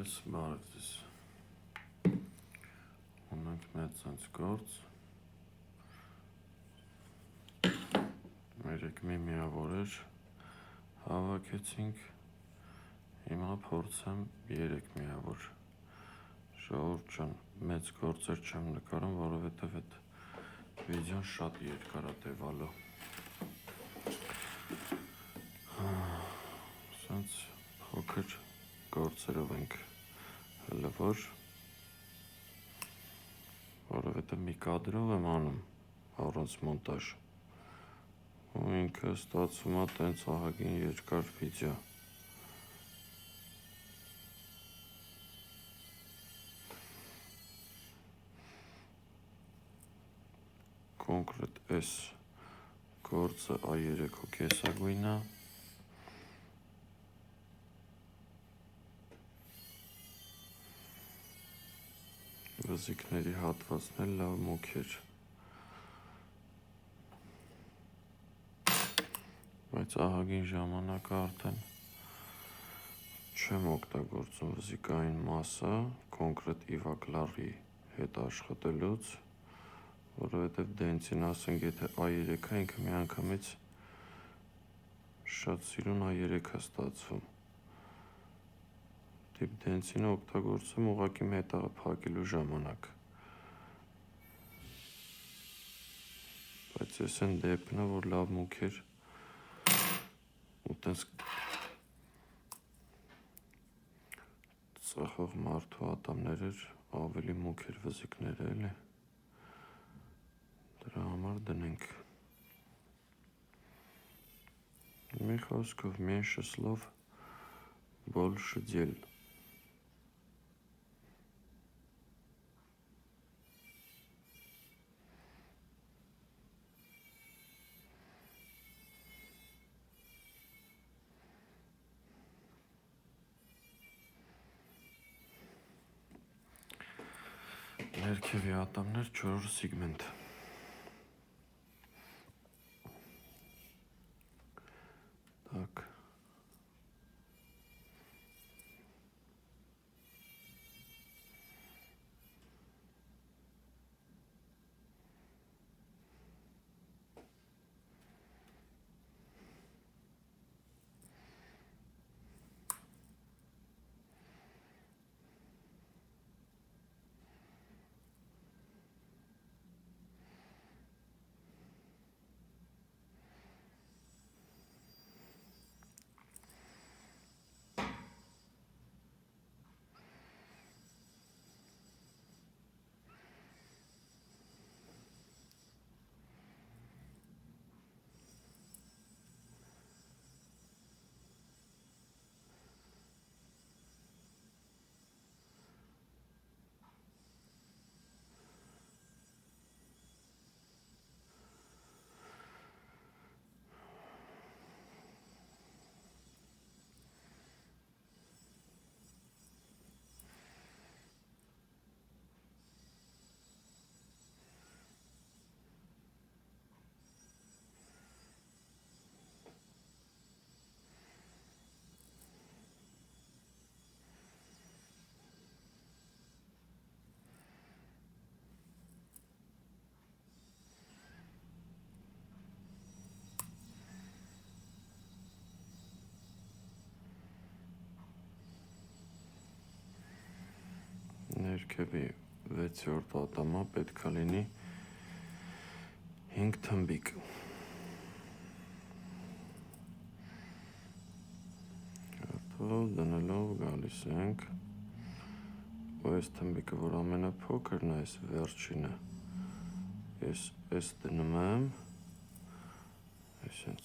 Ես բարև ձեզ։ Ունենք մեծ ցած գործ։ 3 միավոր էր հավաքեցինք։ Հիմա փորձեմ 3 միավոր։ Ժողովուրդ ջան, մեծ գործեր չեմ նկարում, որովհետև այդ վիդեոն շատ երկար է տևալու։ Սենց փոքր գործերով ենք հլվոր, որովհետև մի կադրով եմ անում առանց մոնտաժ, ու ինքը ստացվում է տենց ահագին երկար վիդեո։ Կոնկրետ այս գործը A3 կեսագույն է։ Վզիկների հատվածն էլ լավ մուգ էր, բայց ահագին ժամանակ արդեն չեմ օգտագործում վզիկային մասը կոնկրետ իվակլարի հետ աշխատելուց, որովհետև դենցին ասենք եթե A3-ը ինքը միանգամից շատ սիրուն A3-ը ստացվում։ Տիպ դենցինը օգտագործում ուղղակի մետաղը փակելու ժամանակ։ Բայց ես են դեպքն է, որ լավ մուգ էր ու տենց ծխող մարդու ատամներ էր, ավելի մուգ էր վզիկները էլի։ Դրա համար դնենք։ Մի խոսքով меньше слов, больше дел։ Ներքևի ատամներ 4 սիգմենտ։ Так։ Ներքևի 6-րդ ատամը պետք է լինի 5 թմբիկ։ Դնելով գալիս ենք, ու այս թմբիկը, որ ամենափոքրն է, այս վերջինը, ես այս դնում եմ, այսինչ,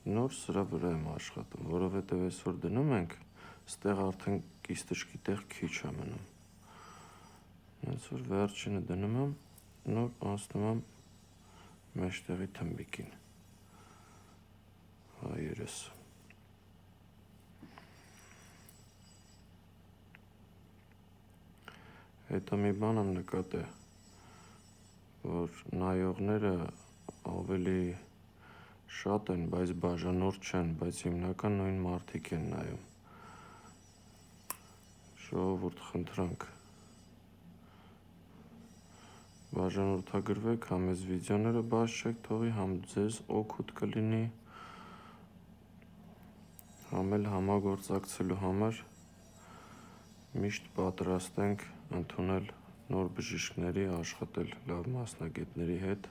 նոր սրա վրա եմ աշխատում, որովհետև այս որ դնում ենք, ստեղ արդեն կիստշկի տեղ քիչ է մնում։ Հենց որ վերջինը դնում եմ, նոր անցնում եմ մեջտեղի թմբիկին։ Հայերս։ Հետո մի բան եմ նկատել, որ նայողները ավելի Շատ են, բայց բաժանորդ չեն, բայց հիմնական նույն մարդիկ են նայում։ Ժողովուրդ, խնդրանք։ Բաժանորդագրվեք, համ ես վիդեոները բաց չեք թողի, համ ձեզ օգուտ կլինի, համ էլ համագործակցելու համար միշտ պատրաստ ենք ընդունել նոր բժիշկների, աշխատել լավ մասնագետների հետ,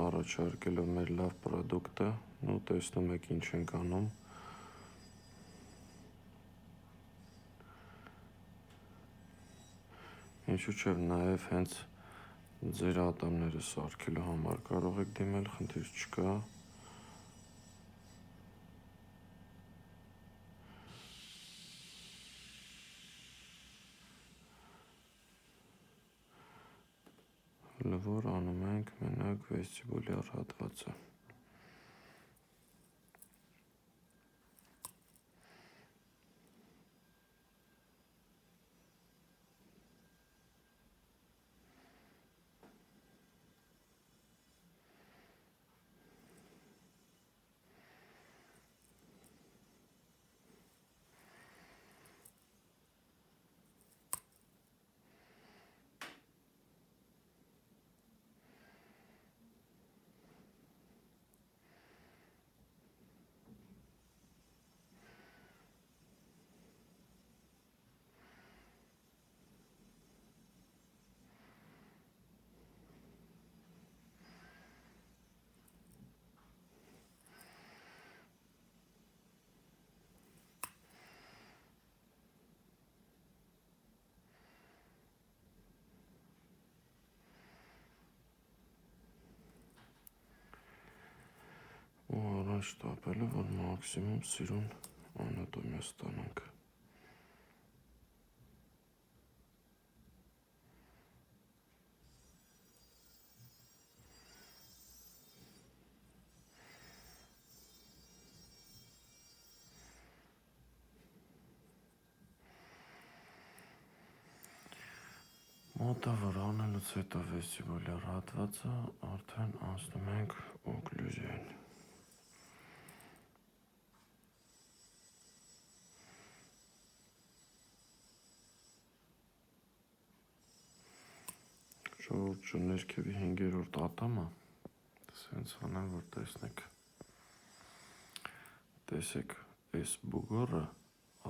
առաջարկելով մեր լավ պրոդուկտը, ու տեսնում եք ինչ ենք անում։ Ինչու՞ չէ, նաև հենց ձեր ատամները սարքելու համար կարող եք դիմել, խնդիր չկա։ Որ անում ենք մենակ վեստիբուլյար հատվածը։ Ու առաջ տապելը, որ մաքսիմում սիրուն անատոմիա ստանանք։ Մոտավոր անելուց հետո վեստիբուլյար հատվածը արդեն անցնում ենք օկլյուզիային։ Ժողովուրդ, ներքևի 5-րդ ատամը սենց անեմ, որ տեսնեք։ Տեսեք, այս բուգորը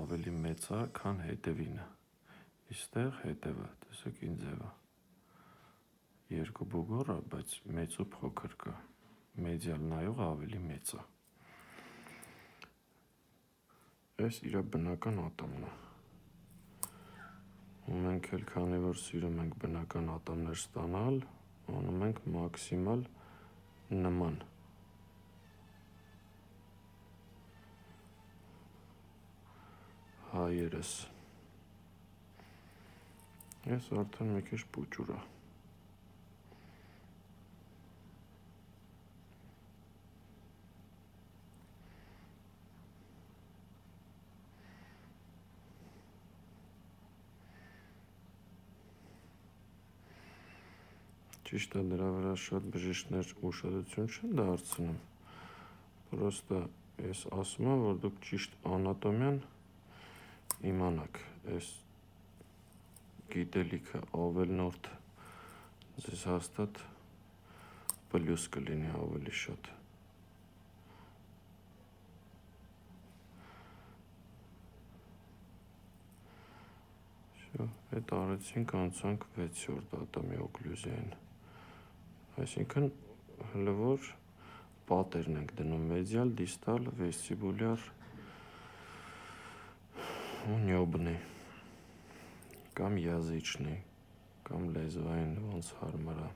ավելի մեծ է, քան հետևինը։ Իստեղ հետևը, տեսեք ինչ ձև է։ Երկու բուգորը, բայց մեծ ու փոքր կա։ Մեդիալ նայողը ավելի մեծ է։ Այս իր բնական ատամն է։ Ու մենք էլ քանի որ սիրում ենք բնական ատամներ ստանալ, անում ենք մաքսիմալ նման։ Հայերս։ Ես արդեն մի քիչ պուճուր է։ Ճիշտ է, դրա վրա շատ բժիշկներ ուշադրություն չեն դարձնում, պրոստը ես ասում եմ, որ դուք ճիշտ անատոմիան իմանաք, այս գիտելիքը ավելնորդ ձեզ հաստատ պլյուս կլինի ավելի շատ։ Հետ արեցինք, անցանք 6-րդ ատամի օկլյուզիային։ Այսինքն հələ որ պատերն ենք դնում մեդիալ, դիստալ, վեստիբուլյար ու նյոբնի կամ язычный կամ լեզվային ոնց հարմար է։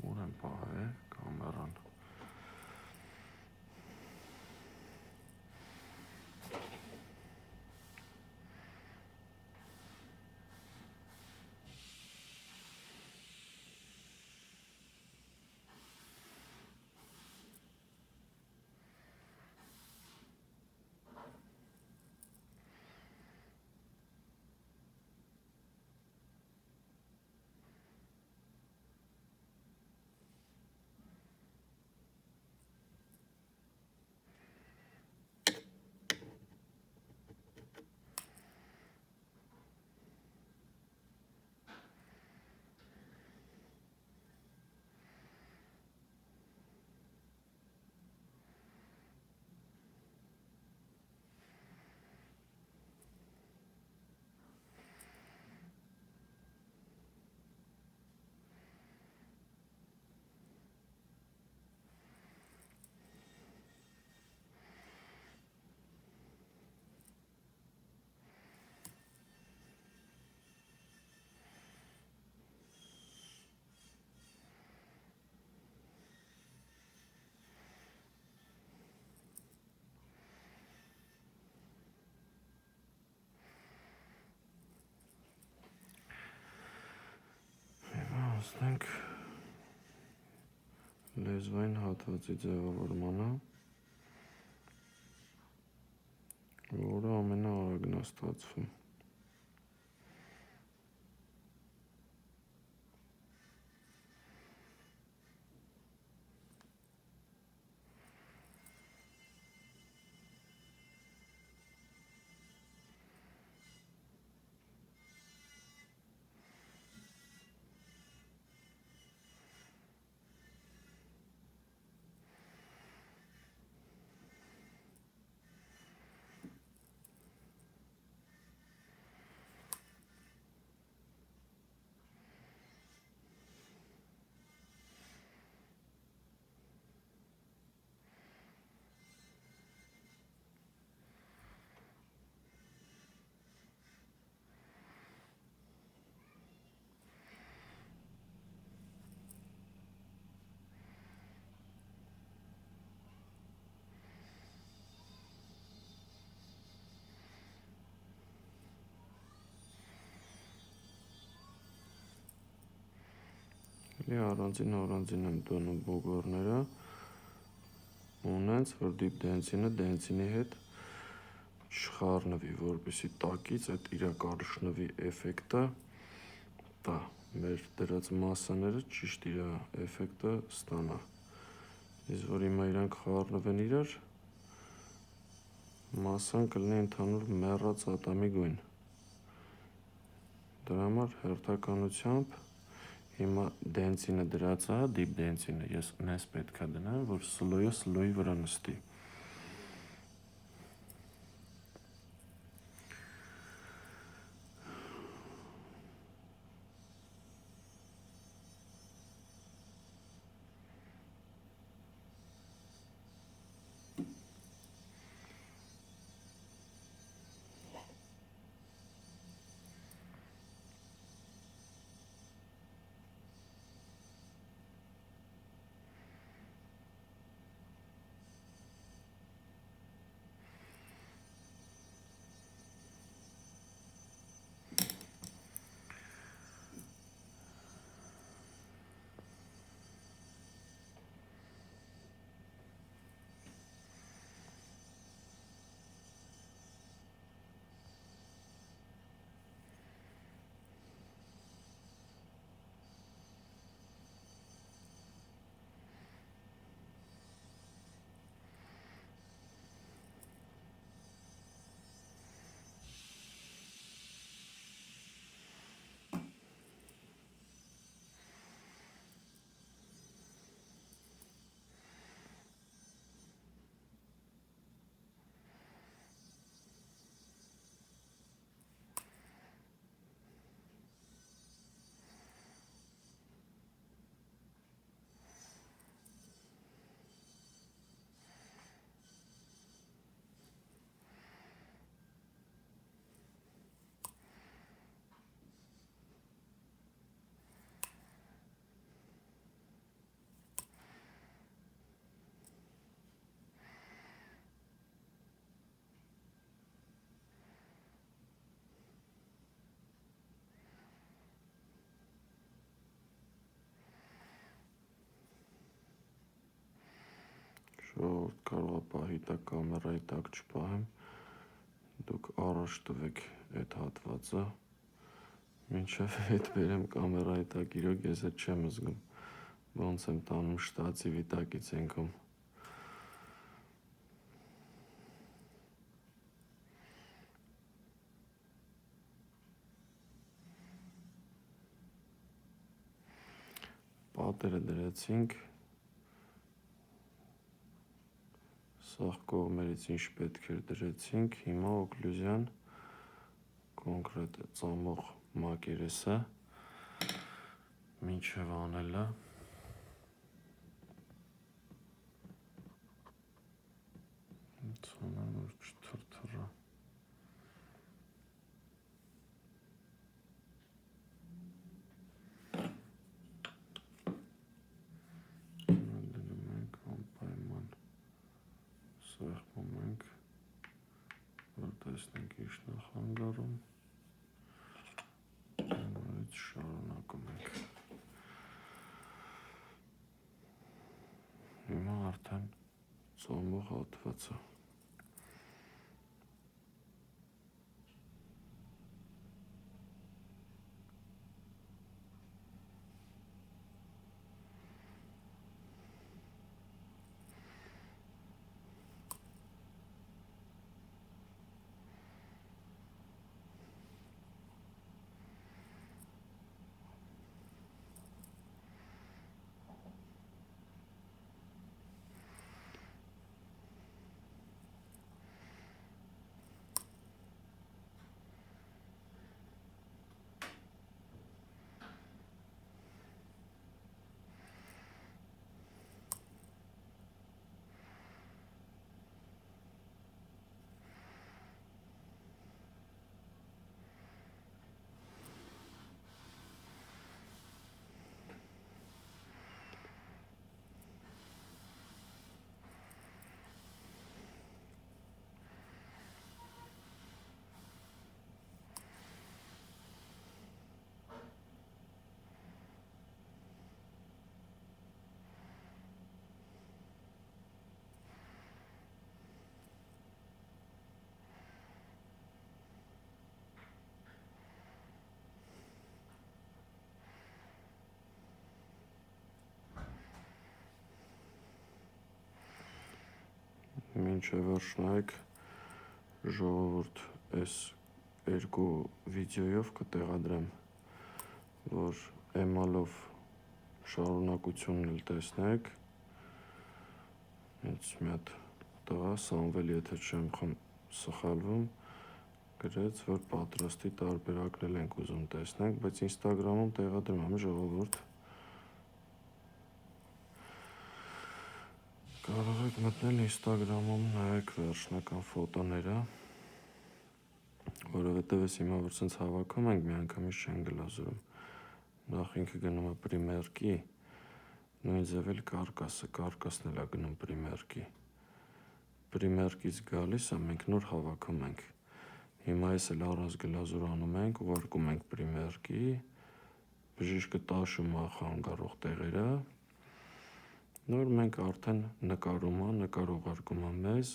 Ուր եմ պահել կամերան։ հասնենք լեզվային հատվածի ձևավորմանը, որը ամենաարագն է ստացվում։ Առանձին եմ տոնում բուգորները, ունենց, որ դիպ դենսինի հետ չխառնվի, որպեսի տակից այդ իր կարշնվի էֆեկտը տա, մեր դրած մասաները ճիշտ իր էֆեկտը ստանա, իսկ որ հիմա իրանք խառնվեն իրար, մասան կլինի ընդհանուր մեռած ատամի գույն, դրա համար հերթականությամբ հիմա դենսինը դրած է, դիպ դենսինը ես նես պետք է դնեմ, որ սլոյը սլոյի վրա նստի։ Ժողովուրդ կարող է պահի տակ կամերայի տակ չպահեմ, դուք առաջ տվեք այդ հատվածը, մինչև հետ բերեմ կամերայի տակ, իրոք ես այդ չեմ զգում, ոնց եմ տանում շտացիվի տակից ենքում։ Պատերը դրեցինք, սաղ կողմերից ինչ պետք էր դրեցինք, հիմա օկլյուզիան կոնկրետ է ծամող մակերեսը, մինչև անելը, ծանան որ չթրթռա, դնում ենք անպայման սեղմում ենք, որ տեսնենք ինչ նախանգարում, նորից շարունակում ենք։ ծոմող հատվածը։ Մինչև որ շնայեք ժողովուրդ այս երկու վիդեոյով կտեղադրեմ, որ էմալով շարունակությունն էլ տեսնեք, հենց մի հատ տղա Սամվել, եթե չեմ սխալվում, գրեց, որ պատրաստի տարբերակն ենք ուզում տեսնենք, բայց Instagram-ում տեղադրում եմ ժողովուրդ, կարող եք մտնել Instagram-ում, նայեք վերջնական ֆոտոները, որովհետև ես հիմա որ սենց հավաքում ենք, մի անգամից չեն գլազուրում, նախ ինքը գնում է պրիմերկի, նույն ձև էլ կարկասն էլ է գնում պրիմերկի, պրիմերկից գալիս է, մենք նոր հավաքում ենք, հիմա ես էլ առանց գլազուր անում ենք, ուղարկում ենք պրիմերկի, բժիշկը տաշում է խանգարող տեղերը, նոր մենք արդեն նկար ուղարկում է մեզ,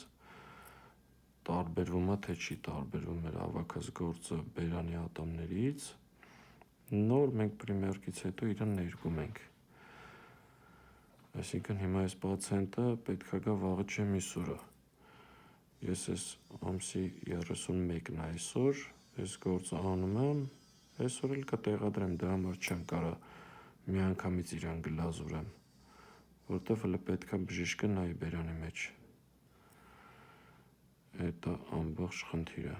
տարբերվում է, թե չի տարբերվում մեր հավաքած գործը բերանի ատամներից, նոր մենք պրիմերկից հետո իրան ներկում ենք, այսինքն հիմա այս պացիենտը պետք է գա վաղը չեմի սուրը, ես ես ամսի 31-ն այսօր, այս գործը անում եմ, այսօր էլ կտեղադրեմ, դրա համար չեմ կարա մի անգամից իրան գլազուրեմ, որտեվ հələ պետք է բժիշկը նայի բերանի մեջ, էդ է ամբողջ խնդիրը։